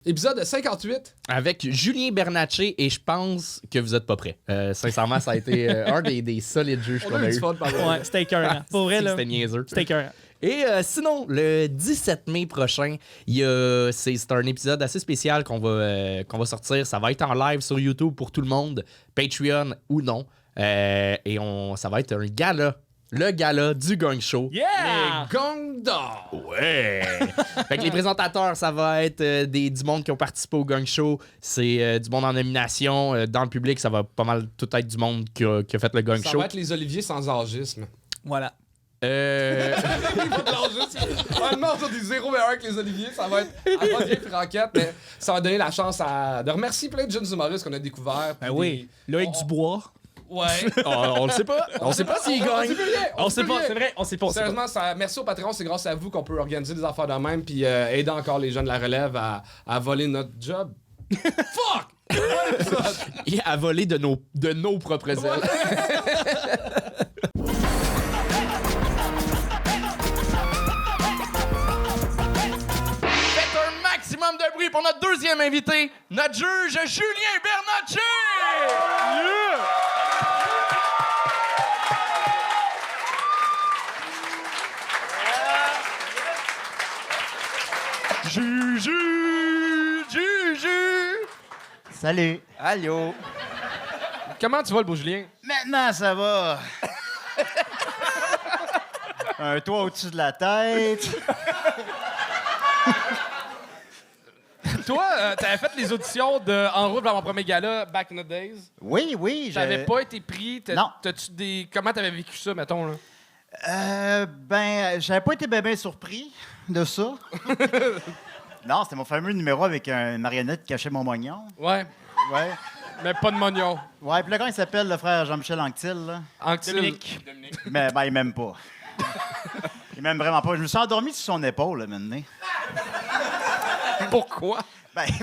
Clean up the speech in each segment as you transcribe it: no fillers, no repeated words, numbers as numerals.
Épisode 58. Avec Julien Bernatchez, et je pense que vous êtes pas prêts. Sincèrement, ça a été un des solides jeux qu'on a eu. Ouais, c'était écœurant. Pour vrai, là. C'était niaiseux. C'était écœurant. Et sinon, le 17 mai prochain, c'est un épisode assez spécial qu'on va sortir. Ça va être en live sur YouTube pour tout le monde, Patreon ou non. Et ça va être un gala. Le gala du Gang Show. Yeah! Les Gang d'or. Ouais! Fait que les présentateurs, ça va être du monde qui ont participé au Gang Show. C'est du monde en nomination. Dans le public, ça va pas mal tout être du monde qui a fait le Gang Ça Show. va être les Oliviers sans âgisme. Voilà. Pas de l'âgisme. Honnêtement, on dit zéro meilleur que les Oliviers. Ça va être avant bien franquette, mais ça va donner la chance de remercier plein de jeunes humoristes qu'on a découverts. Ben oui. Loïc Dubois. Ouais. On le sait pas. On sait pas s'il gagne. On sait pas, c'est vrai, on sait pas. Sérieusement, merci au Patreon, c'est grâce à vous qu'on peut organiser des affaires de même puis aider encore les jeunes de la relève à voler notre job. Fuck! Et à voler de nos propres ailes. Faites un maximum de bruit pour notre deuxième invité, notre juge Julien Bernatchez! Yeah! Juju! Salut. Allô! Comment tu vas, le beau Julien? Maintenant, ça va. Un toit au-dessus de la tête. Toi, t'avais fait les auditions de En route vers mon premier gala, back in the days. Oui, oui. T'avais pas été pris. Non. T'as-tu des... Comment t'avais vécu ça, mettons, là? J'avais pas été bien surpris de ça. Non, c'était mon fameux numéro avec une marionnette qui cachait mon moignon. Ouais. Ouais. Mais pas de mognon. Ouais, puis le gars, il s'appelle le frère Jean-Michel Anctil, là. Dominique. Mais il m'aime pas. Il m'aime vraiment pas. Je me suis endormi sur son épaule, là, maintenant. Pourquoi?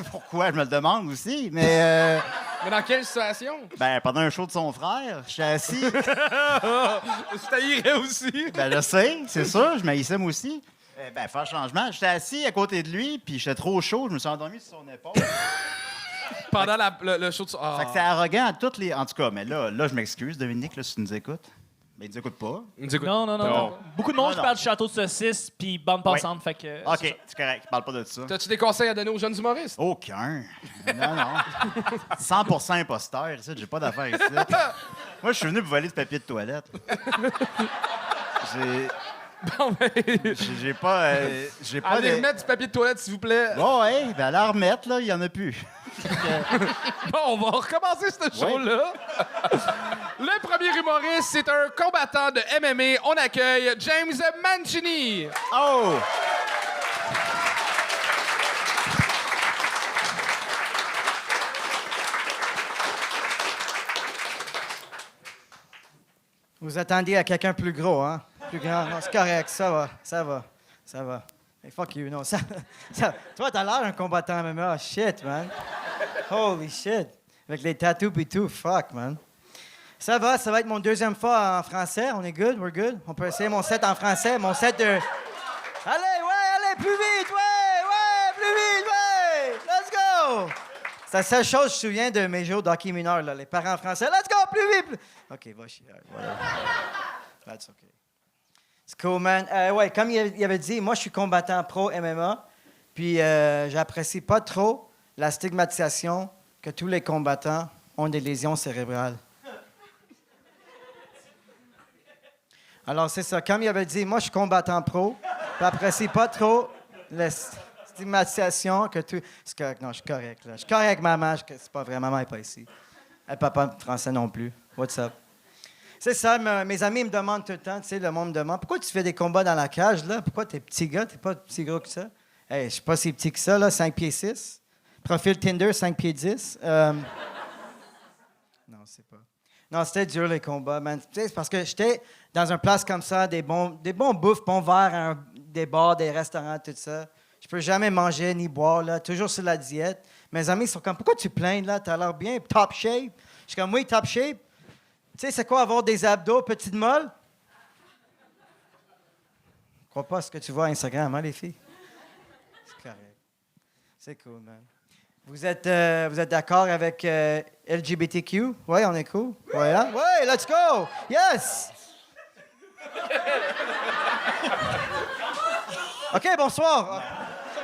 Pourquoi? Je me le demande aussi, mais... Mais dans quelle situation? Pendant un show de son frère, j'étais assis. Je taillerais aussi. Je sais, c'est ça, je m'haïssais moi aussi. Faire changement. J'étais assis à côté de lui, puis j'étais trop chaud, je me suis endormi sur son épaule. Pendant le show de... Fait que c'est arrogant à toutes les... En tout cas, mais là je m'excuse, Dominique, là, si tu nous écoutes. Mais il nous écoute pas. Non. Beaucoup de monde qui parle du château de saucisse puis bande passante, fait que... OK, c'est correct, parle pas de ça. T'as-tu des conseils à donner aux jeunes humoristes? Aucun. Non. 100% imposteur, ici, j'ai pas d'affaires ici. Moi, je suis venu pour voler du papier de toilette. J'ai pas... Allez remettre du papier de toilette, s'il vous plaît. Bon, à la remettre, là, il y en a plus. Bon, on va recommencer ce show-là. Le premier humoriste, c'est un combattant de MMA. On accueille James Mancini. Oh! Vous attendiez à quelqu'un plus gros, hein? Plus grand. Non, c'est correct, ça va. Hey, fuck you, non. Toi, t'as l'air d'un combattant MMA. Shit, man. Holy shit. Avec les tattoos et tout, fuck, man. Ça va être mon deuxième fois en français. On est good, we're good. On peut essayer mon set en français, mon set de... Allez, plus vite, plus vite, let's go! C'est la seule chose que je me souviens de mes jours d'hockey mineur, là. Les parents français, let's go, plus vite! OK, va chier, voilà. That's OK. C'est cool, man. Comme il avait dit, moi, je suis combattant pro MMA, puis j'apprécie pas trop la stigmatisation que tous les combattants ont des lésions cérébrales. Alors, c'est ça. Comme il avait dit, moi, je suis combattant pro, j'apprécie pas trop la stigmatisation que tout... C'est correct, non, je suis correct, là. Je suis correct, maman. C'est pas vrai, maman n'est pas ici. Elle n'est pas français non plus. What's up? C'est ça, mes amis me demandent tout le temps, tu sais, le monde me demande, pourquoi tu fais des combats dans la cage, là? Pourquoi t'es petit gars, t'es pas si gros que ça? Hey, je suis pas si petit que ça, là, 5 pieds 6. Profil Tinder, 5 pieds 10. Non, c'est pas... Non, c'était dur, les combats, man. Tu sais, c'est parce que j'étais dans une place comme ça, des bons bouffes, bons verres, des bars, des restaurants, tout ça. Je peux jamais manger ni boire, là, toujours sur la diète. Mes amis sont comme, pourquoi tu plains, là? T'as l'air bien, top shape. Je suis comme, oui, top shape. Tu sais, c'est quoi avoir des abdos, petites molles? Je crois pas ce que tu vois à Instagram, hein, les filles? C'est correct. C'est cool, man. Vous êtes d'accord avec LGBTQ? Oui, on est cool. Voilà. Oui, let's go! Yes! OK, bonsoir.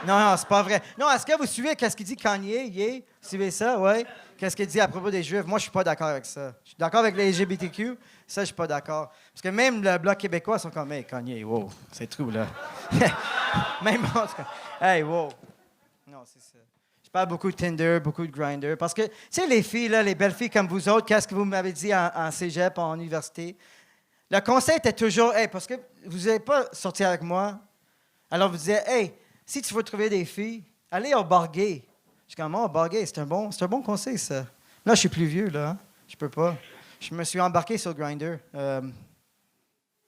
Non, c'est pas vrai. Non, est-ce que vous suivez qu'est-ce qu'il dit Kanye? Yeah? Suivez ça, oui? Qu'est-ce qu'il dit à propos des Juifs? Moi, je suis pas d'accord avec ça. Je suis d'accord avec les LGBTQ. Ça, je suis pas d'accord. Parce que même le Bloc québécois sont comme, hey, Kanye, wow, c'est trou, là. Même moi, hey, wow. Non, c'est ça. Je parle beaucoup de Tinder, beaucoup de Grindr. Parce que, tu sais, les filles, là, les belles filles comme vous autres, qu'est-ce que vous m'avez dit en cégep, en université? Le conseil était toujours, hey, parce que vous n'avez pas sorti avec moi. Alors, vous disiez, hey, si tu veux trouver des filles, allez au bar gay. Je suis comme, oh, bar gay, c'est un bon conseil, ça. Là, je suis plus vieux, là. Hein? Je peux pas. Je me suis embarqué sur Grindr.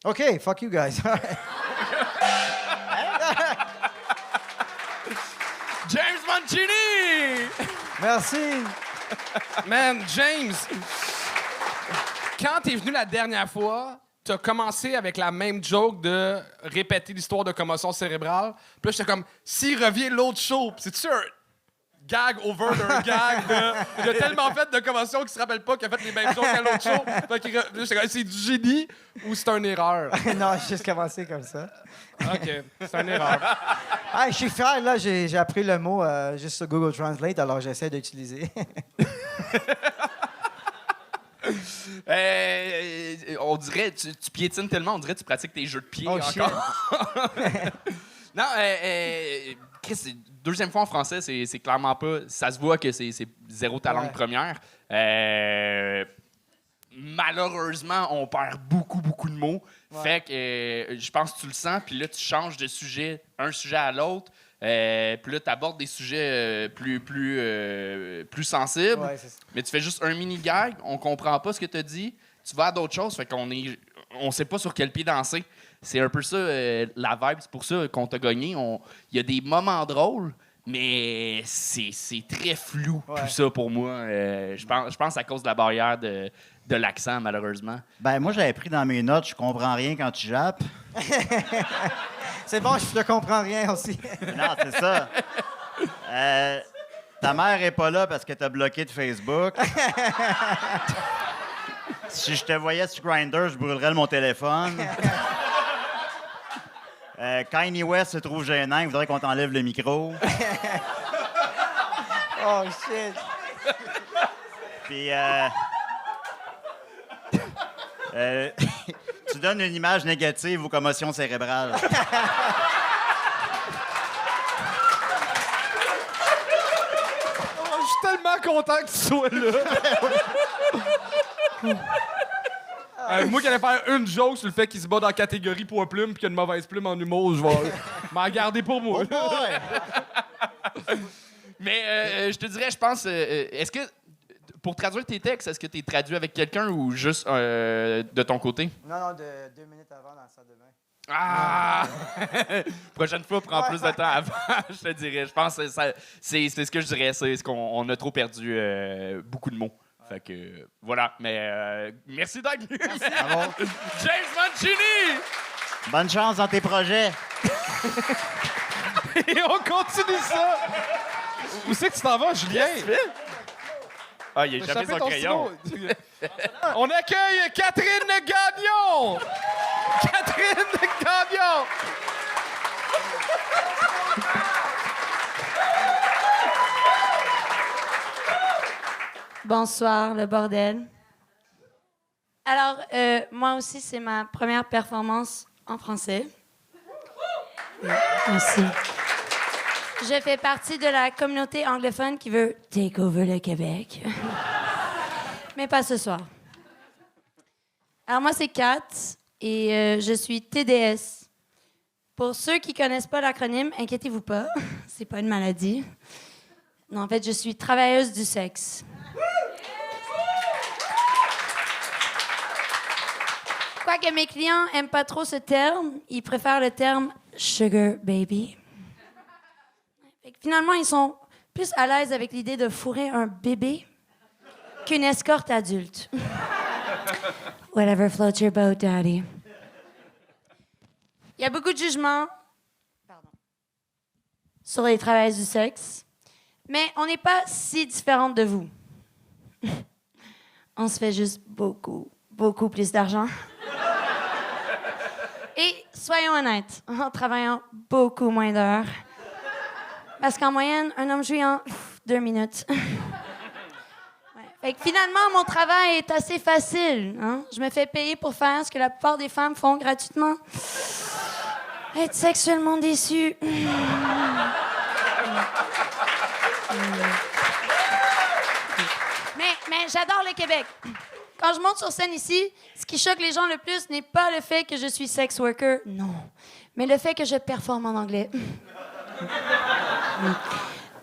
OK, fuck you guys. James Mancini! Merci. Man, James, quand t'es venu la dernière fois, t'as commencé avec la même joke de répéter l'histoire de commotion cérébrale. Puis là, j'étais comme, s'il revient l'autre show, c'est-tu un gag over d'un gag il a tellement fait de commotion qu'il se rappelle pas qu'il a fait les mêmes jokes à l'autre show. Fait que j'étais comme, c'est du génie ou c'est une erreur? Non, j'ai juste commencé comme ça. OK, c'est une erreur. Ah, je suis fier, là, j'ai appris le mot juste sur Google Translate, alors j'essaie d'utiliser. On dirait, tu piétines tellement, on dirait que tu pratiques tes jeux de pied Oh, encore. Non, Chris, deuxième fois en français, c'est clairement pas... Ça se voit que c'est zéro ta langue première. Malheureusement, on perd beaucoup de mots. Ouais. Fait que je pense que tu le sens, puis là, tu changes de sujet, un sujet à l'autre. Puis là, tu abordes des sujets plus sensibles. Ouais, mais tu fais juste un mini-gag, on comprend pas ce que tu as dit. Tu vas à d'autres choses, fait on sait pas sur quel pied danser. C'est un peu ça, la vibe. C'est pour ça qu'on t'a gagné. Il y a des moments drôles, mais c'est très flou, tout ça, pour moi. Je pense à cause de la barrière de l'accent, malheureusement. Ben moi, j'avais pris dans mes notes, je comprends rien quand tu jappes. C'est bon, je ne comprends rien aussi. Non, c'est ça. Ta mère est pas là parce que t'as bloqué de Facebook. Si je te voyais sur Grindr, je brûlerais mon téléphone. Kanye West se trouve gênant, il voudrait qu'on t'enlève le micro. Oh, shit. Puis, tu donnes une image négative aux commotions cérébrales. Je suis tellement content que tu sois là. Moi qui allais faire une joke sur le fait qu'il se bat dans la catégorie poids plume puis qu'il y a une mauvaise plume en humour, je vais m'en garder pour moi. Mais je te dirais, je pense, est-ce que, pour traduire tes textes, est-ce que tu es traduit avec quelqu'un ou juste de ton côté? Non, de 2 minutes avant dans la salle de bain. Ah! Prochaine fois, prends plus de temps avant, je te dirais. Je pense que c'est ce que je dirais, c'est ce qu'on a trop perdu beaucoup de mots. Fait que, voilà. Mais merci d'être venu. James Mancini! Bonne chance dans tes projets. Et on continue ça. Où c'est que tu t'en vas, Julien? Ah, il a échappé son crayon. On accueille Catherine Gagnon! Catherine Gagnon! Bonsoir, le bordel. Alors, moi aussi, c'est ma première performance en français. Merci. Je fais partie de la communauté anglophone qui veut « take over le Québec ». Mais pas ce soir. Alors, moi, c'est Kat et je suis TDS. Pour ceux qui connaissent pas l'acronyme, inquiétez-vous pas, c'est pas une maladie. Non, en fait, je suis travailleuse du sexe. Quoique mes clients aiment pas trop ce terme, ils préfèrent le terme « sugar baby ». Finalement, ils sont plus à l'aise avec l'idée de fourrer un bébé qu'une escorte adulte. Whatever floats your boat, daddy. Il y a beaucoup de jugements sur les travailleuses du sexe. Mais on n'est pas si différentes de vous. On se fait juste beaucoup plus d'argent. Et soyons honnêtes, en travaillant beaucoup moins d'heures. Parce qu'en moyenne, un homme jouit en 2 minutes. Ouais. Fait que finalement, mon travail est assez facile. Hein? Je me fais payer pour faire ce que la plupart des femmes font gratuitement. Être sexuellement déçue. Mais j'adore le Québec. Quand je monte sur scène ici, ce qui choque les gens le plus n'est pas le fait que je suis sex worker, non, mais le fait que je performe en anglais.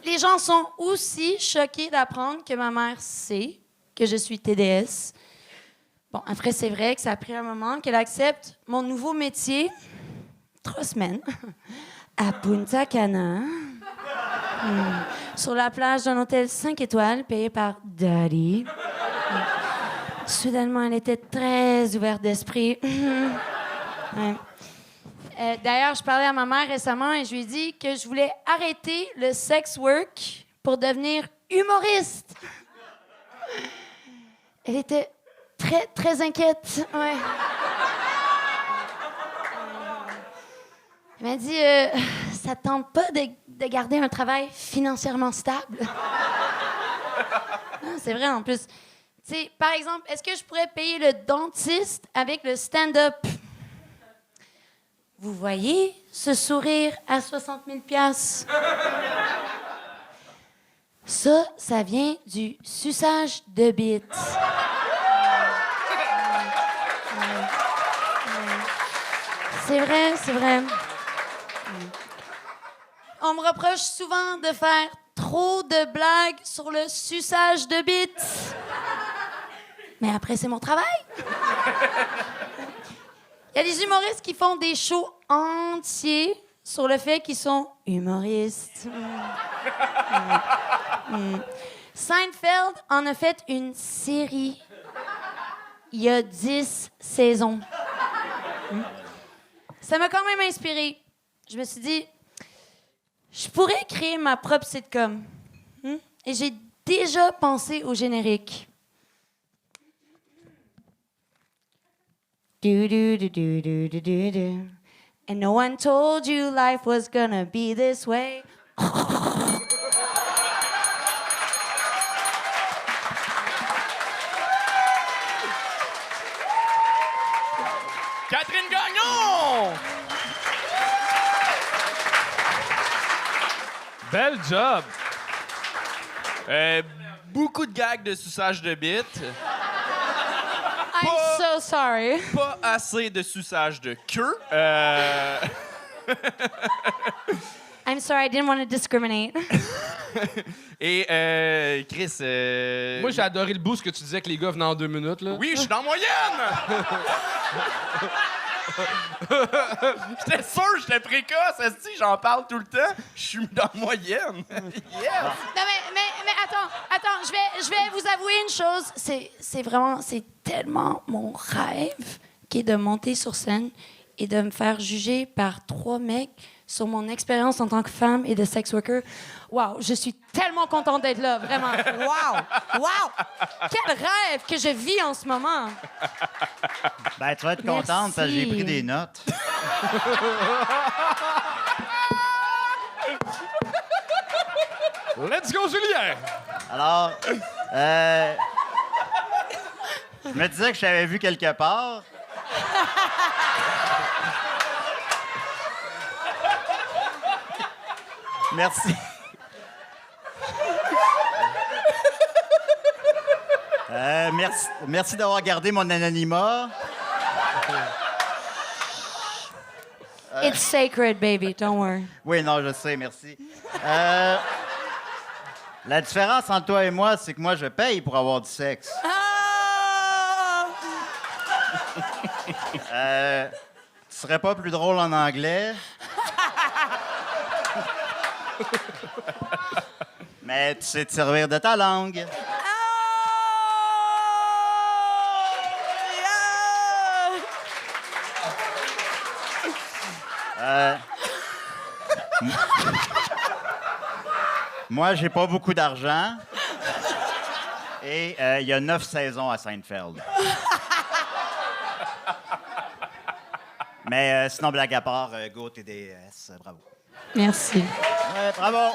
Les gens sont aussi choqués d'apprendre que ma mère sait que je suis TDS. Bon, après, c'est vrai que ça a pris un moment qu'elle accepte mon nouveau métier. 3 semaines. À Punta Cana. Sur la plage d'un hôtel 5 étoiles payé par Daddy. Soudainement, elle était très ouverte d'esprit. Ouais. D'ailleurs, je parlais à ma mère récemment et je lui ai dit que je voulais arrêter le sex work pour devenir humoriste. Elle était très inquiète. Ouais. Elle m'a dit ça te tente pas de garder un travail financièrement stable? Non, c'est vrai, en plus. Tu sais, par exemple, est-ce que je pourrais payer le dentiste avec le stand-up? Vous voyez ce sourire à 60 000 $? Ça vient du suçage de bite. C'est vrai. On me reproche souvent de faire trop de blagues sur le suçage de bite. Mais après, c'est mon travail. Il y a des humoristes qui font des shows entiers sur le fait qu'ils sont humoristes. Seinfeld en a fait une série. Il y a 10 saisons. Ça m'a quand même inspirée. Je me suis dit, je pourrais créer ma propre sitcom. Et j'ai déjà pensé au générique. Do do do do do do do do. And no one told you life was gonna be this way. Catherine Gagnon! Bel job! Beaucoup de gags de suçage de bite. I'm so sorry. Pas assez de suçage de queue. I'm sorry, I didn't want to discriminate. Et Chris... Moi, j'ai adoré le boost que tu disais que les gars venaient en 2 minutes. Là. Oui, je suis dans la moyenne! J'étais sûr, j'étais précoce, esti, j'en parle tout le temps. Je suis dans la moyenne. Yes! Non, mais attends, je vais vous avouer une chose. C'est tellement mon rêve qui est de monter sur scène et de me faire juger par 3 mecs sur mon expérience en tant que femme et de sex worker. Wow, je suis tellement contente d'être là, vraiment. Wow! Quel rêve que je vis en ce moment. Ben, tu vas être contente parce que j'ai pris des notes. Let's go, Julien! Alors, je me disais que je t'avais vu quelque part. Merci. Merci d'avoir gardé mon anonymat. It's sacred, baby, don't worry. Oui, non, je sais, merci. La différence entre toi et moi, c'est que moi, je paye pour avoir du sexe. Tu serais pas plus drôle en anglais? Mais tu sais te servir de ta langue. Moi, j'ai pas beaucoup d'argent. Et il y a 9 saisons à Seinfeld. Mais sinon, blague à part, go TDS, bravo. Merci. Ouais, bravo.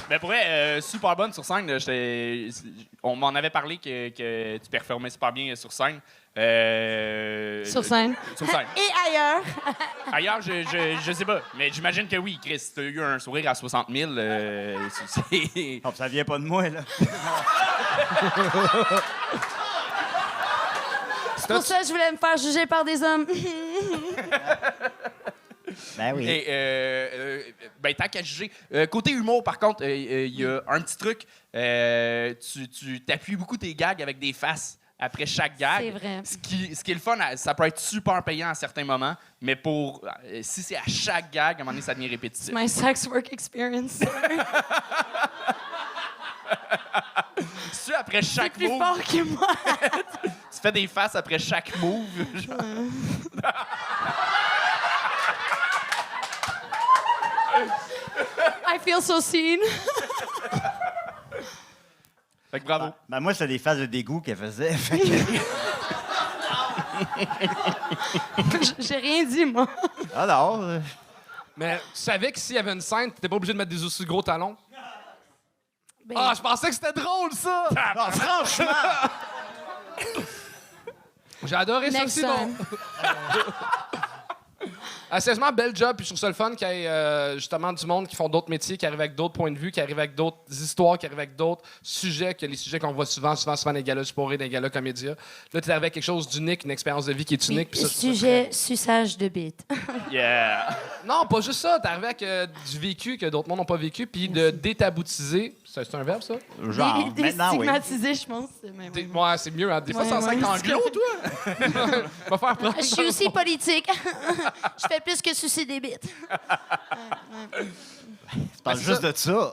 Ben pour vrai, super bonne sur scène. On m'en avait parlé que tu performais super bien sur scène. Sur scène. Sur scène. Et ailleurs. Ailleurs, je sais pas. Mais j'imagine que oui, Chris. Tu as eu un sourire à 60 000. C'est... Oh, ça vient pas de moi, là. C'est pour ça que je voulais me faire juger par des hommes. Ben oui. Et, ben, tant qu'à juger. Côté humour, par contre, il y a un petit truc. Tu t'appuies beaucoup tes gags avec des faces après chaque gag. C'est vrai. Ce qui est le fun, ça peut être super payant à certains moments, mais si c'est à chaque gag, à un moment donné, ça devient répétitif. My sex work experience. C'est après chaque Plus move. fort que moi. Tu fais des faces après chaque move. Genre. I feel so seen. Fait que bravo. Ben moi, c'est des phases de dégoût qu'elle faisait. Fait que- J'ai rien dit, moi. Alors, Mais tu savais que s'il y avait une scène, t'étais pas obligé de mettre des aussi gros talons? Ben, Ah, je pensais que c'était drôle, ça! non, franchement, J'ai adoré ça next aussi, bon. time. Sérieusement, bel job, puis je trouve ça le fun qu'il y ait justement du monde qui font d'autres métiers, qui arrivent avec d'autres points de vue, qui arrivent avec d'autres histoires, qui arrivent avec d'autres sujets que les sujets qu'on voit souvent dans les galas sporés, dans les galas comédia. Là, tu es arrivé avec quelque chose d'unique, une expérience de vie qui est unique. Puis ça, je trouve ça Sujet, suçage de bite. Yeah. très- Non, pas juste ça. T'es arrivé avec du vécu que d'autres mondes n'ont pas vécu, puis de détaboutiser. C'est un verbe, ça? genre, maintenant, oui. Déstigmatisé, je pense. Ouais, c'est mieux. Hein. Des fois, Ouais, c'est en ouais. 5 anglo, toi? Va faire prendre. Je suis aussi politique. Je fais plus que sucer des bites. Tu parles juste de ça.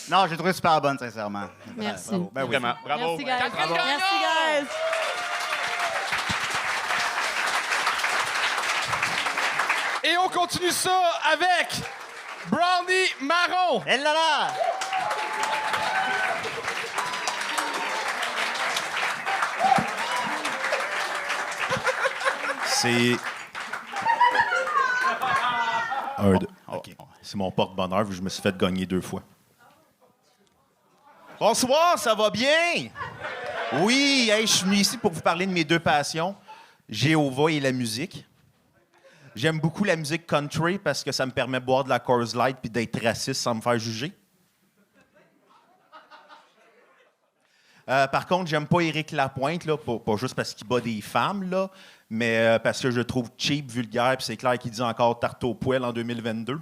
Non, j'ai trouvé super bonne, sincèrement. Merci. Bravo. Ben oui. Vraiment. Bravo. Merci, guys. Bravo. Merci, guys. Et on continue ça avec Brownie Marron. Elle là là! C'est. OK. C'est mon porte-bonheur, vu que je me suis fait gagner 2 fois. Bonsoir, ça va bien? Oui, hey, je suis venu ici pour vous parler de mes 2 passions, Jéhovah et la musique. J'aime beaucoup la musique country parce que ça me permet de boire de la Coors Light puis d'être raciste sans me faire juger. Par contre, j'aime pas Éric Lapointe, là, pas juste parce qu'il bat des femmes, là, mais parce que je le trouve cheap, vulgaire, puis c'est clair qu'il dit encore tarte au poêle en 2022.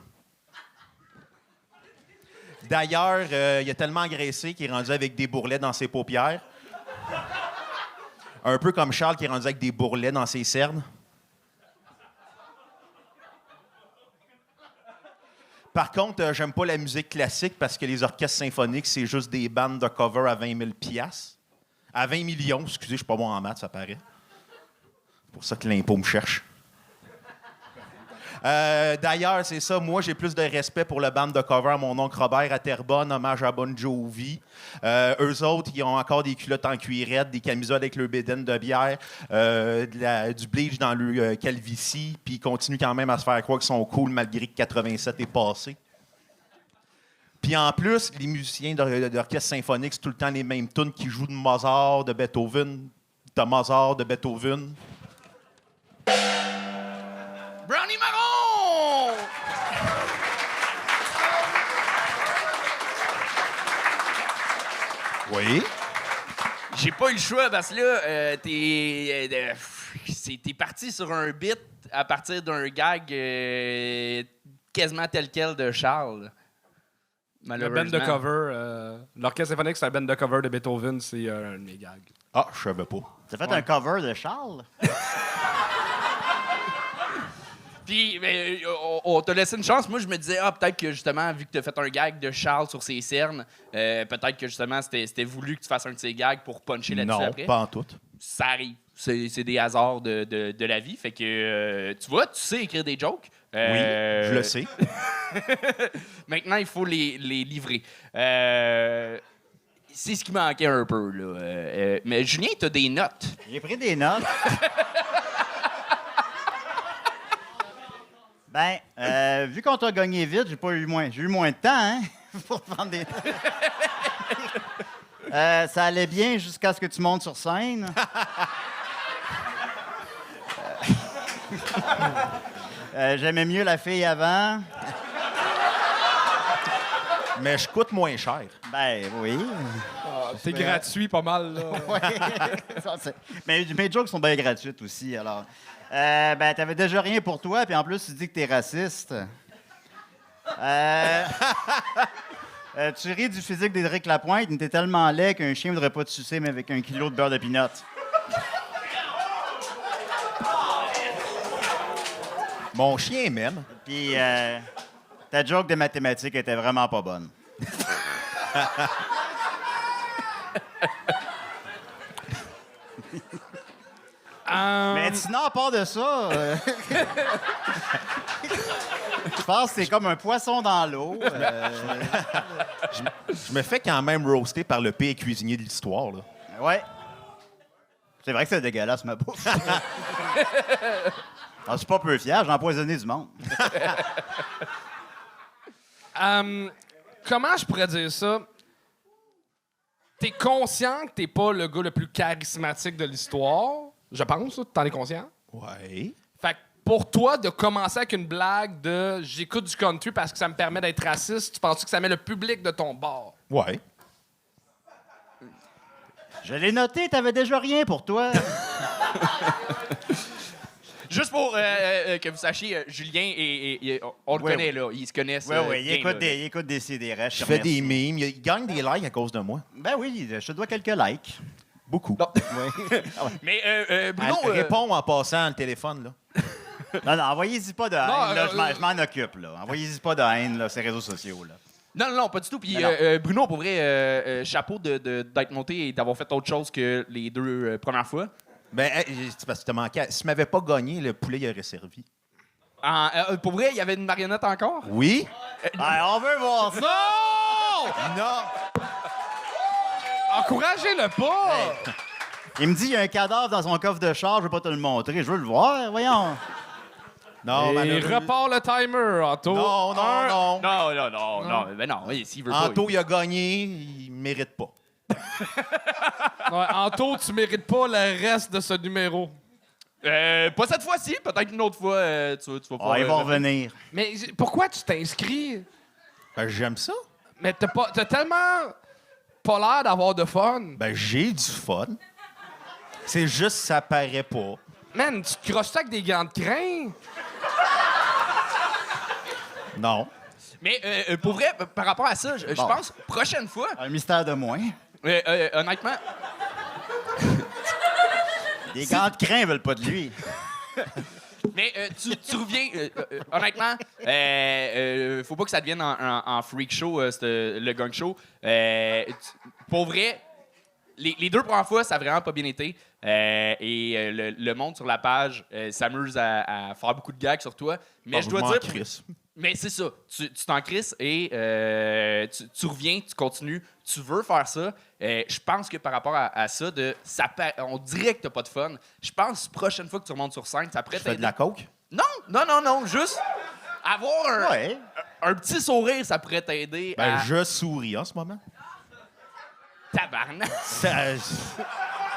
D'ailleurs, il a tellement engraissé qu'il est rendu avec des bourrelets dans ses paupières. Un peu comme Charles qui est rendu avec des bourrelets dans ses cernes. Par contre, j'aime pas la musique classique parce que les orchestres symphoniques, c'est juste des bandes de cover à 20 000 piastres. À 20 millions, excusez, je suis pas bon en maths, ça paraît. C'est pour ça que l'impôt me cherche. D'ailleurs, c'est ça, moi, j'ai plus de respect pour le band de cover à mon oncle Robert à Terrebonne, hommage à Bon Jovi. Eux autres, ils ont encore des culottes en cuirette, des camisoles avec le bédaine de bière, du bleach dans le calvitie, puis ils continuent quand même à se faire croire qu'ils sont cool malgré que 87 est passé. Puis en plus, les musiciens d'orchestre symphonique, c'est tout le temps les mêmes tunes qui jouent de Mozart, de Beethoven, de Beethoven. Brownie Marron! Oui. J'ai pas eu le choix parce que là, t'es parti sur un bit à partir d'un gag quasiment tel quel de Charles. Le band Malheureusement. de cover. L'orchestre symphonique, c'est un band de cover de Beethoven. C'est un de mes gags. Ah, je savais pas. T'as fait un cover de Charles? Puis, on t'a laissé une chance. Moi, je me disais, peut-être que justement, vu que t'as fait un gag de Charles sur ses cernes, peut-être que justement, c'était voulu que tu fasses un de ces gags pour puncher là-dessus Non, après. pas en tout. Ça arrive. C'est des hasards de la vie. Fait que, tu vois, tu sais écrire des jokes. Oui, je le sais. Maintenant, il faut les livrer. C'est ce qui manquait un peu, là. Mais Julien, t'as des notes. J'ai pris des notes. Vu qu'on t'a gagné vite, j'ai eu moins de temps, hein, pour prendre des notes. Ça allait bien jusqu'à ce que tu montes sur scène. J'aimais mieux la fille avant. Mais je coûte moins cher. Ben oui. C'est gratuit pas mal, là. Ouais. Mais mes jokes sont bien gratuites aussi, alors. T'avais déjà rien pour toi, puis en plus, tu dis que t'es raciste. Tu ris du physique d'Éric Lapointe, mais t'es tellement laid qu'un chien ne voudrait pas te sucer, mais avec 1 kilo de beurre de pinot. Mon chien m'aime. Puis, ta joke de mathématiques était vraiment pas bonne. Mais sinon, à part de ça, je pense que c'est comme un poisson dans l'eau. Je me fais quand même roaster par le pire cuisinier de l'histoire, là. Ouais. C'est vrai que c'est dégueulasse, ma bouffe. Je suis pas peu fier, j'ai empoisonné du monde. Comment je pourrais dire ça? T'es conscient que t'es pas le gars le plus charismatique de l'histoire. Je pense, là, t'en es conscient. Ouais. Fait que pour toi, de commencer avec une blague de « j'écoute du country parce que ça me permet d'être raciste », tu penses que ça met le public de ton bord? Ouais. Je l'ai noté, t'avais déjà rien pour toi. Juste pour que vous sachiez, Julien, on le connaît, là. Ils se connaissent. Oui, il bien, écoute des CDR. Je fais des mimes. Il gagne des likes à cause de moi. Ben oui, je te dois quelques likes. Beaucoup. Mais Bruno. Réponds en passant le téléphone, là. Non, envoyez-y pas de haine, Non, là, je m'en occupe, là. Envoyez-y pas de haine, là, ces réseaux sociaux, là. Non, pas du tout. Puis Non. Bruno, pour vrai, chapeau d'être monté et d'avoir fait autre chose que les deux premières fois. Ben, c'est parce que t'as manqué. Si tu m'avais pas gagné, le poulet il aurait servi. Pour vrai, il y avait une marionnette encore? Oui? On veut voir ça! Non! Encouragez-le pas! Il me dit, il y a un cadavre dans son coffre de char, je veux pas te le montrer. Je veux le voir, voyons. Non, Et malheureux. repart le timer, Anto. Non, non, non. Non. Ben non, s'il veut pas. Anto, il a gagné, il mérite pas. Ouais, Anto, tu mérites pas le reste de ce numéro. Pas cette fois-ci, peut-être une autre fois, tu vas pouvoir. Ils vont revenir. Mais pourquoi tu t'inscris? Ben, j'aime ça. Mais t'as tellement pas l'air d'avoir de fun. Ben, j'ai du fun. C'est juste, ça paraît pas. Man, tu te crosses ça avec des gants de crin? Non. Mais pour vrai, par rapport à ça, je pense, prochaine fois, Un mystère de moins. honnêtement, Les gants de crin veulent pas de lui. mais tu reviens, honnêtement, faut pas que ça devienne en freak show, le gang show. Pour vrai, les deux premières fois, ça a vraiment pas bien été. Et le monde sur la page s'amuse à faire beaucoup de gags sur toi. Mais je dois dire. Chris. Mais c'est ça. Tu t'en crisses et tu reviens, tu continues, tu veux faire ça. Je pense que par rapport à ça, on dirait que t'as pas de fun. Je pense que la prochaine fois que tu remontes sur scène, ça pourrait Tu fais t'aider. de la coke? Non. Juste avoir Ouais. un petit sourire, ça pourrait t'aider Ben, à... je souris en ce moment. Tabarnak.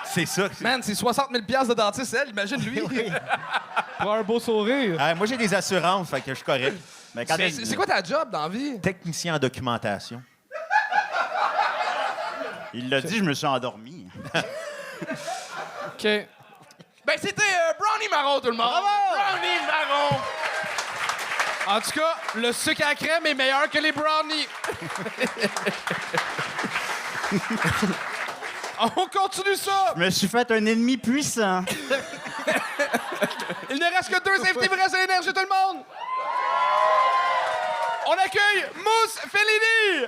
C'est ça. Man, c'est 60 000 de dentiste, elle. Imagine lui. Pour un beau sourire. Moi, j'ai des assurances, fait que je suis correct. Mais quand C'est quoi ta job dans la vie? Technicien en documentation. il l'a dit, je me suis endormi. OK. Ben, c'était Brownie Marron, tout le monde. Bravo! Brownie Marron. En tout cas, le sucre à crème est meilleur que les brownies. On continue ça. Je me suis fait un ennemi puissant. Il ne reste que 2 invités, il reste à l'énergie, tout le monde. On accueille Mousse Fellini.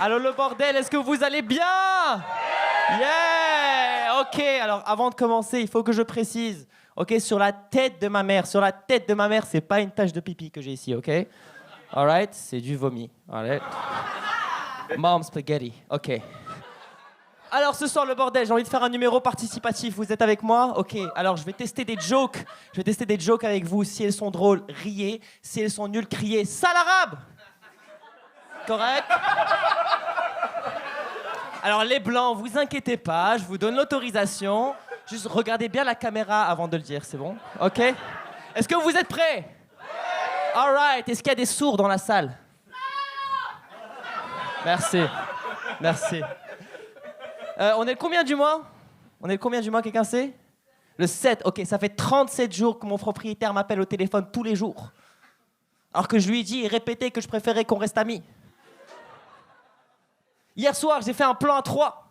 Alors le bordel, est-ce que vous allez bien? Yeah! Ok, alors avant de commencer, il faut que je précise. Ok, sur la tête de ma mère, c'est pas une tache de pipi que j'ai ici, ok? Alright, c'est du vomi. Alright. Mom spaghetti, ok. Alors ce soir le bordel, j'ai envie de faire un numéro participatif. Vous êtes avec moi? Ok. Alors je vais tester des jokes. Avec vous. Si elles sont drôles, riez. Si elles sont nulles, criez. Sale arabe! Correct? Alors les blancs, vous inquiétez pas, je vous donne l'autorisation. Juste regardez bien la caméra avant de le dire, c'est bon? Ok? Est-ce que vous êtes prêts? Alright. Est-ce qu'il y a des sourds dans la salle? Merci. On est le combien du mois? Quelqu'un sait? Le 7. Ok, ça fait 37 jours que mon propriétaire m'appelle au téléphone tous les jours. Alors que je lui ai dit et répété que je préférais qu'on reste amis. Hier soir, j'ai fait un plan à 3.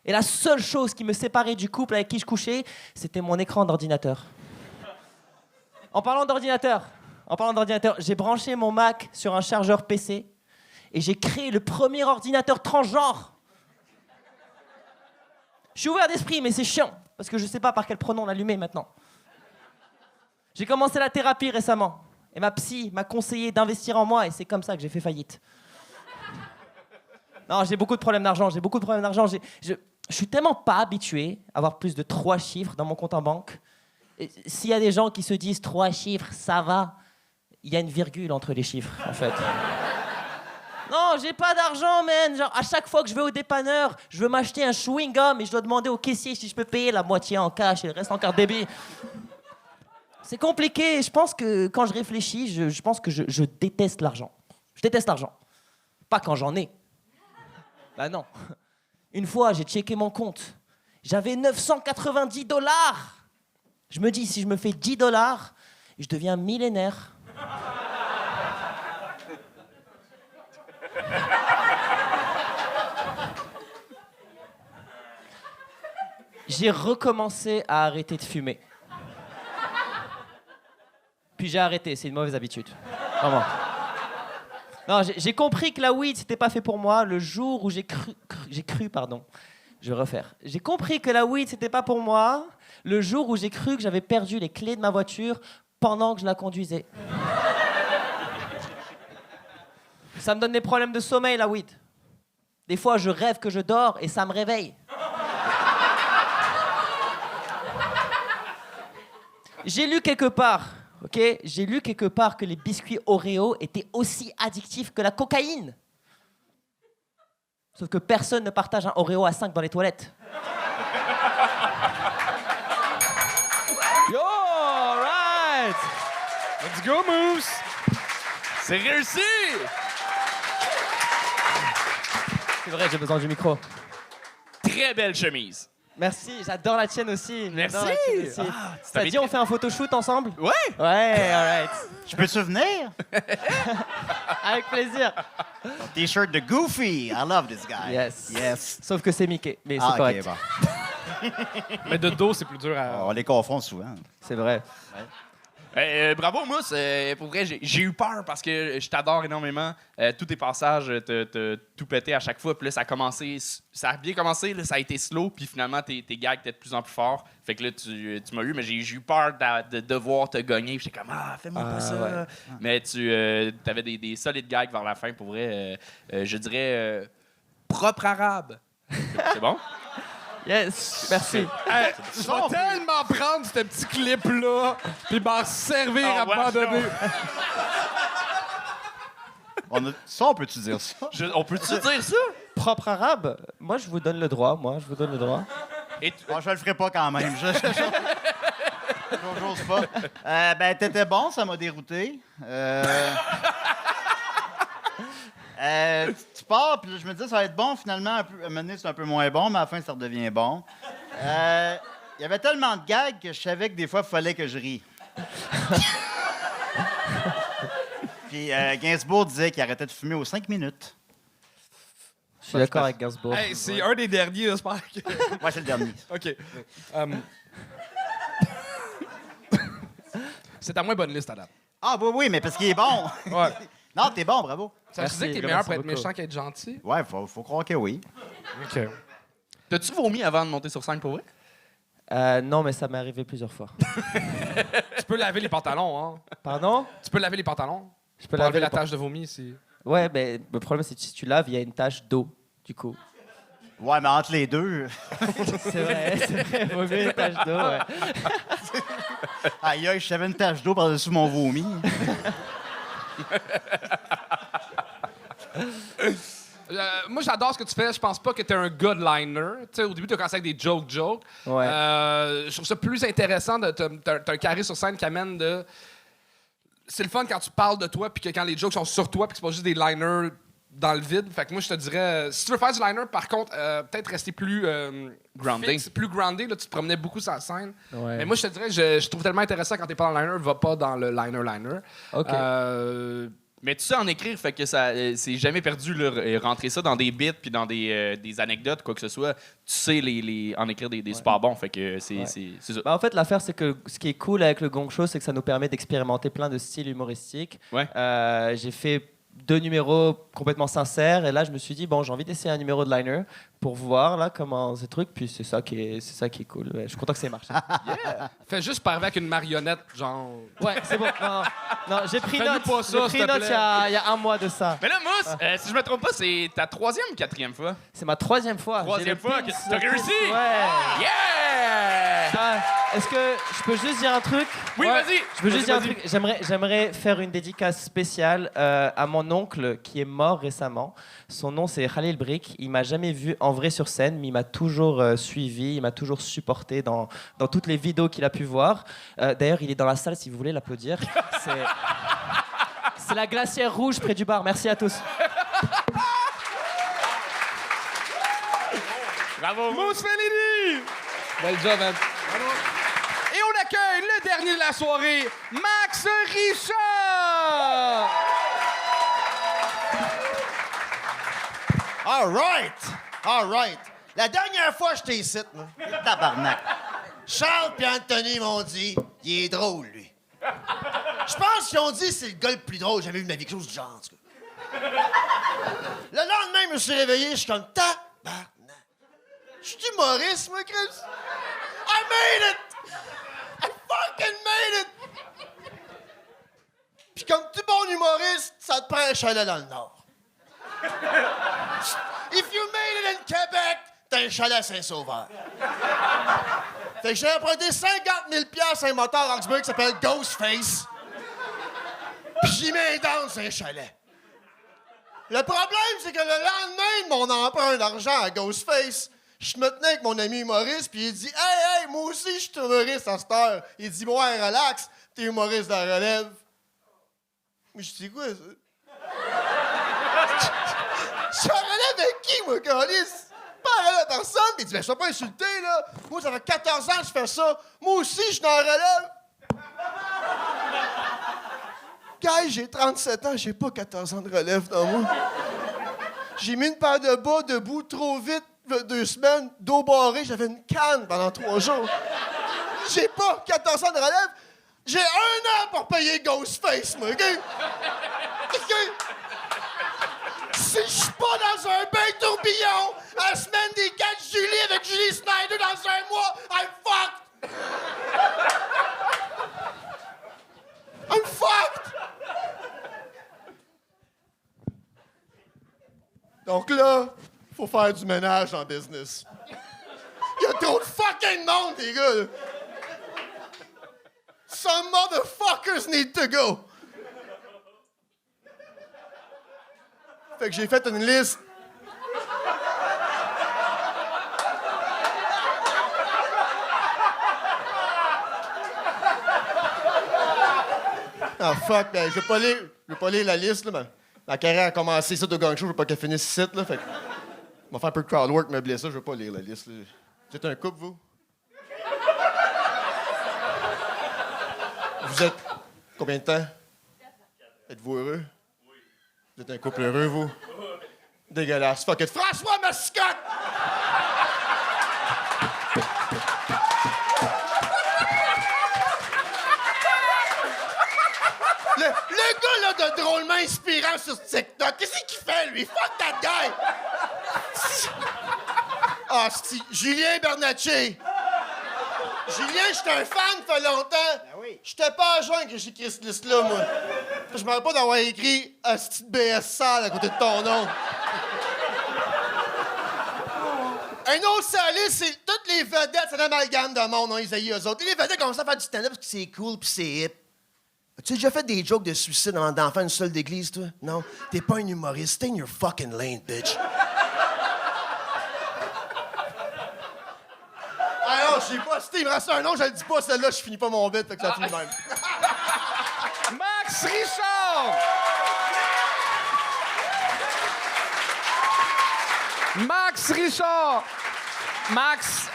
Et la seule chose qui me séparait du couple avec qui je couchais, c'était mon écran d'ordinateur. En parlant d'ordinateur, j'ai branché mon Mac sur un chargeur PC et j'ai créé le premier ordinateur transgenre. Je suis ouvert d'esprit, mais c'est chiant, parce que je sais pas par quel pronom l'allumer maintenant. J'ai commencé la thérapie récemment, et ma psy m'a conseillé d'investir en moi, et c'est comme ça que j'ai fait faillite. Non, j'ai beaucoup de problèmes d'argent, Je suis tellement pas habitué à avoir plus de 3 chiffres dans mon compte en banque. S'il y a des gens qui se disent 3 chiffres, ça va, il y a une virgule entre les chiffres, en fait. Non, j'ai pas d'argent, man. Genre, à chaque fois que je vais au dépanneur, je veux m'acheter un chewing-gum et je dois demander au caissier si je peux payer la moitié en cash et le reste en carte débit. C'est compliqué. Je pense que quand je réfléchis, je pense que je déteste l'argent. Je déteste l'argent. Pas quand j'en ai. Bah non. Une fois, j'ai checké mon compte. J'avais $990. Je me dis, si je me fais $10, je deviens millénaire. J'ai recommencé à arrêter de fumer. Puis j'ai arrêté, c'est une mauvaise habitude. Vraiment. Non, j'ai compris que la weed, c'était pas fait pour moi le jour où j'ai cru, je vais refaire. J'ai compris que la weed, c'était pas pour moi le jour où j'ai cru que j'avais perdu les clés de ma voiture pendant que je la conduisais. Ça me donne des problèmes de sommeil, la weed. Des fois, je rêve que je dors et ça me réveille. J'ai lu quelque part que les biscuits Oreo étaient aussi addictifs que la cocaïne. Sauf que personne ne partage un Oreo à 5 dans les toilettes. Yo, alright! Let's go, Moose! C'est réussi! C'est vrai, j'ai besoin du micro. Très belle chemise. Merci, j'adore la tienne aussi. Merci. Ça dit, on fait un photoshoot ensemble? Ouais! Ouais, alright. Je peux te souvenir? Avec plaisir. T-shirt de Goofy. I love this guy. Yes. Sauf que c'est Mickey, mais c'est Ah, correct. OK, bon. Mais de dos, c'est plus dur à... On les confond souvent. C'est vrai. Bravo, Mousse. Pour vrai, j'ai eu peur parce que je t'adore énormément. Tous tes passages, t'as tout pété à chaque fois. Puis là, ça a bien commencé, là, ça a été slow. Puis finalement, tes gags étaient de plus en plus forts. Fait que là, tu m'as eu, mais j'ai eu peur de devoir te gagner. Puis j'étais comme, fais-moi pas ça. Ouais. Mais tu avais des solides gags vers la fin. Pour vrai, je dirais propre arabe. C'est bon? Yes, merci. Hey, je vais tellement prendre ce petit clip-là puis m'en servir à un moment donné. On peut-tu dire ça? On peut-tu dire ça? Propre arabe, moi je vous donne le droit. Et Bon, je le ferai pas quand même. J'ose pas. Ben, t'étais bon, ça m'a dérouté. Tu pars, puis je me dis, ça va être bon, finalement. À un moment donné, c'est un peu moins bon, mais à la fin, ça redevient bon. Il y avait tellement de gags que je savais que des fois, il fallait que je rie. Puis Gainsbourg disait qu'il arrêtait de fumer aux 5 minutes. Je suis d'accord avec Gainsbourg. Hey, c'est un des derniers, j'espère que... Ouais, c'est le dernier. OK. C'est ta moins bonne liste, à date. Ah, oui, mais parce qu'il est bon. Ouais. Non, t'es bon, bravo. Ça veut Merci, dire que t'es merci meilleur pour être beaucoup. méchant qu'être gentil? Ouais, faut croire que oui. OK. T'as-tu vomi avant de monter sur scène pour vrai? Non, mais ça m'est arrivé plusieurs fois. Tu peux laver les pantalons, hein? Pardon? Tu peux laver les pantalons? Je peux Pour enlever laver la tache de vomi ici. Ouais, mais le problème, c'est que si tu laves, il y a une tache d'eau, du coup. Ouais, mais entre les deux. C'est vrai, vaut mieux une tache d'eau, ouais. Aïe, aïe, j'avais une tache d'eau par-dessus mon vomi. Moi, j'adore ce que tu fais. Je pense pas que t'es un good liner. Tu sais, au début, t'as commencé avec des jokes. Ouais. Je trouve ça plus intéressant. T'as un carré sur scène qui amène de... C'est le fun quand tu parles de toi puis que quand les jokes sont sur toi puis que c'est pas juste des liners dans le vide. Fait que moi, je te dirais... si tu veux faire du liner, par contre, peut-être rester plus... Grounding. fixe, plus groundé. Là, tu te promenais beaucoup sur la scène. Ouais. Mais moi, je te dirais, je trouve tellement intéressant quand t'es pas dans le liner, va pas dans le liner. OK. Mais tu sais en écrire, fait que ça c'est jamais perdu, là, rentrer ça dans des bits puis dans des anecdotes, quoi que ce soit. Tu sais en écrire des super bons, fait que c'est ça. Bah, en fait, l'affaire, c'est que ce qui est cool avec le Gong Show, c'est que ça nous permet d'expérimenter plein de styles humoristiques. Ouais. J'ai fait 2 numéros complètement sincères, et là, je me suis dit, bon, j'ai envie d'essayer un numéro de liner pour voir là comment ce truc, puis c'est ça qui est cool. Ouais, je suis content que ça ait marché. Fais juste parler avec une marionnette, genre... Ouais, c'est bon. Non, j'ai pris Fais-nous note. pas ça, J'ai s'il pris te note plaît. il y a un mois de ça. Mais là, Mousse, si je me trompe pas, c'est ta 3e ou 4e fois? C'est ma 3e fois. Troisième J'ai le fois pins, que le t'as pins, réussi? Ouais. Yeah! Est-ce que je peux juste dire un truc? Oui, Ouais. vas-y. Je veux juste dire un Vas-y. truc. J'aimerais faire une dédicace spéciale à mon oncle qui est mort récemment. Son nom, c'est Khalil Brick. Il m'a jamais vu en vrai sur scène, mais il m'a toujours suivi, il m'a toujours supporté dans toutes les vidéos qu'il a pu voir. D'ailleurs, il est dans la salle si vous voulez l'applaudir. C'est la glacière rouge près du bar. Merci à tous. Bravo, Mousse Fellini! Bel job, man. Et on accueille le dernier de la soirée, Max Richard! All right. La dernière fois, j'étais ici, moi. Tabarnak. Charles et Anthony m'ont dit, il est drôle, lui. Je pense qu'ils ont dit, c'est le gars le plus drôle que j'ai jamais vu de ma vie, quelque chose du genre, en tout cas. Le lendemain, je me suis réveillé, je suis comme, tabarnak. Je suis humoriste, moi, Chris. I made it! I fucking made it! Puis comme tout bon humoriste, ça te prend un chalet dans le Nord. If you made it in Québec, t'as un chalet à Saint-Sauveur. Fait que j'ai emprunté 50 000 $ à un moteur Roxburgh qui s'appelle Ghostface. Puis j'y mets dans un chalet. Le problème, c'est que le lendemain de mon emprunt d'argent à Ghostface, je me tenais avec mon ami humoriste, puis il dit « Hey, moi aussi, je suis humoriste à cette heure. » Il dit « Ouais, relax, t'es humoriste de la relève. » Mais je dis « Quoi, ça? » Je suis en relève avec qui, moi, Calice? Pas en relève à personne. Puis il dit, ben, je ne vais pas insulter, là. Moi, ça fait 14 ans que je fais ça. Moi aussi, je suis en relève. Guys, j'ai 37 ans, j'ai pas 14 ans de relève dans moi. J'ai mis une paire de bas debout trop vite, 2 semaines, dos barré, j'avais une canne pendant 3 jours. J'ai pas 14 ans de relève. J'ai 1 an pour payer Ghostface, moi, OK? OK? Si je suis pas dans un bain tourbillon à la semaine des 4 juillet avec Julie Snyder dans un mois, I'm fucked! I'm fucked! Donc là, faut faire du ménage en business. Il y a trop de fucking monde, les gars! là. Some motherfuckers need to go! Fait que j'ai fait une liste. Ah fuck, ben je vais pas lire la liste là, ma carrière a commencé ça de gang show, je veux pas qu'elle finisse ici là, fait que on va faire un peu de crowd work, meubler ça, je veux pas lire la liste. Là. Vous êtes un couple, vous? Vous êtes combien de temps? Êtes-vous heureux? Vous êtes un couple heureux, vous? Dégueulasse. Fuck it. François Mascotte! Le gars, là, de drôlement inspirant temps sur TikTok. Qu'est-ce qu'il fait, lui? Fuck that guy! Ah, c'est Julien Bernatchez. Julien, j'étais un fan, ça fait longtemps. Ben oui. J'étais pas à jeun que j'ai écrit cette liste-là, moi. Je me rappelle pas d'avoir écrit un petit BS sale à côté de ton nom. Un autre salé, c'est toutes les vedettes, c'est un amalgame de monde, non, Isaïe, eux autres. Les vedettes commencent à faire du stand-up parce que c'est cool pis c'est hip. As-tu déjà fait des jokes de suicide avant d'enfant une seule d'église, toi? Non? T'es pas un humoriste. Stay in your fucking lane, bitch. Ah non, je sais pas. Si il me reste un nom, je le dis pas, celle-là, je finis pas mon bit, fait que ça finit même. Max Richard! Max Richard! Max,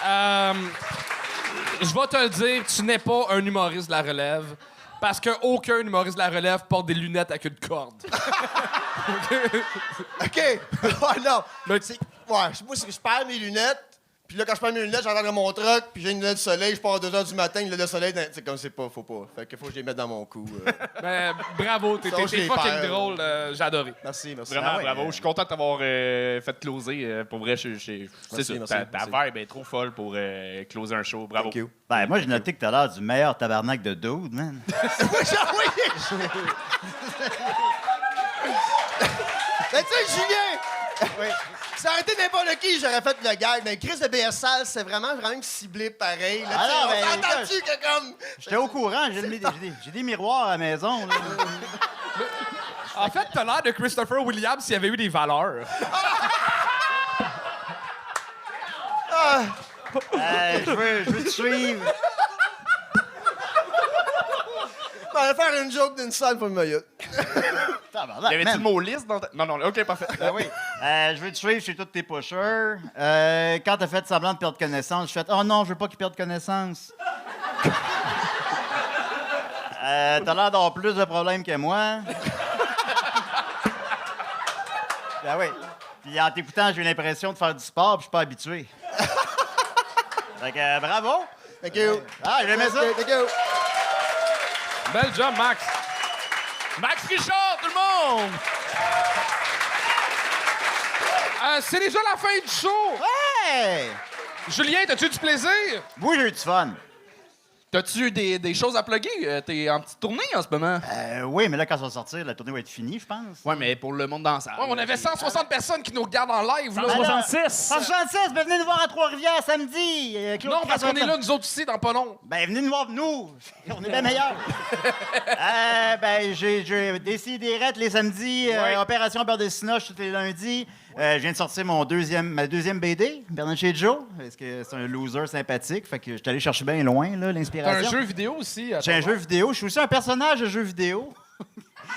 je vais te le dire, tu n'es pas un humoriste de la relève. Parce qu'aucun humoriste de la relève porte des lunettes avec une corde. OK. Ouais, non. Ouais, moi, je perds mes lunettes. Puis là, quand je perds mes lunettes, j'entends dans mon truck, puis j'ai une lunette de soleil, je pars à 2h du matin, une lunette de soleil, c'est comme c'est pas, faut pas. Fait que faut que je les mette dans mon cou. Ben, bravo, t'es Ça, je les fucking perds. drôle, j'ai adoré. Merci. Vraiment, bravo. Je suis content de t'avoir fait closer. Pour vrai, c'est ça. merci, Ta merci. vibe est trop folle pour closer un show. Bravo. Thank you. Ben, moi, j'ai noté que t'as l'air du meilleur tabarnak de dude, man. Ben, tu sais, Julien! Oui. Ça aurait été n'importe qui, j'aurais fait le gag. Mais Chris de BSL, c'est vraiment ciblé pareil. Là, Ah non, mais on s'entend-tu que comme... J'étais au courant, j'ai des miroirs à la maison. Là. En fait, t'as l'air de Christopher Williams s'il y avait eu des valeurs. Je veux te suivre. On va faire une joke d'une salle pour une minute. Tabarnak, Y avait-tu man. le mot liste dans ta... Non, ok, parfait. Ben oui. Je veux te suivre chez tous tes pushers. Quand t'as fait semblant de perdre connaissance, je fais « Oh non, je veux pas qu'ils perdent connaissance. » T'as l'air d'avoir plus de problèmes que moi. Ben oui. Puis en t'écoutant, j'ai eu l'impression de faire du sport, puis je suis pas habitué. Fait que bravo. Thank you. Ah, j'aimais ça. Thank you. Bel job, Max. Max Richard, tout le monde! C'est déjà la fin du show! Hey! Julien, t'as-tu eu du plaisir? Moi, j'ai eu du fun. T'as-tu des choses à plugger? T'es en petite tournée en ce moment? Oui, mais là, quand ça va sortir, la tournée va être finie, je pense. Ouais, mais pour le monde dans la salle. Ouais, on avait 160 personnes qui nous regardent en live, là. 166. 166, ben venez nous voir à Trois-Rivières samedi. Claude Non, parce qu'on Crasson- est là, nous autres aussi, dans pas long. Ben, venez nous voir, nous. On est bien meilleurs. Ben, j'ai décidé les samedis. Opération Beurre de Cinoche tous les lundis. Je viens de sortir ma deuxième BD, Bernatchez Joe. Parce que c'est un loser sympathique. Fait que je suis allé chercher bien loin, là, T'as un l'inspiration. jeu vidéo aussi. J'ai un jeu vidéo. Je suis aussi un personnage de jeu vidéo.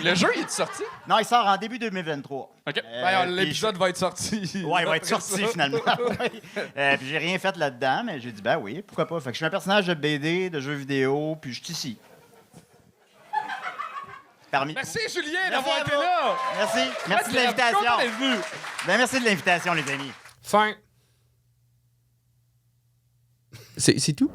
Le jeu, il est sorti? Non, il sort en début 2023. OK. L'épisode va être sorti. Ouais, il va être Après sorti ça. finalement. Ouais. Puis j'ai rien fait là-dedans, mais j'ai dit, ben oui, pourquoi pas. Fait que je suis un personnage de BD, de jeux vidéo, puis je suis ici. Merci, Julien, Merci d'avoir à été vous. là. Merci. Merci de Ouais, l'invitation. content d'être venu. Ben, merci de l'invitation, les amis. Fin. C'est tout?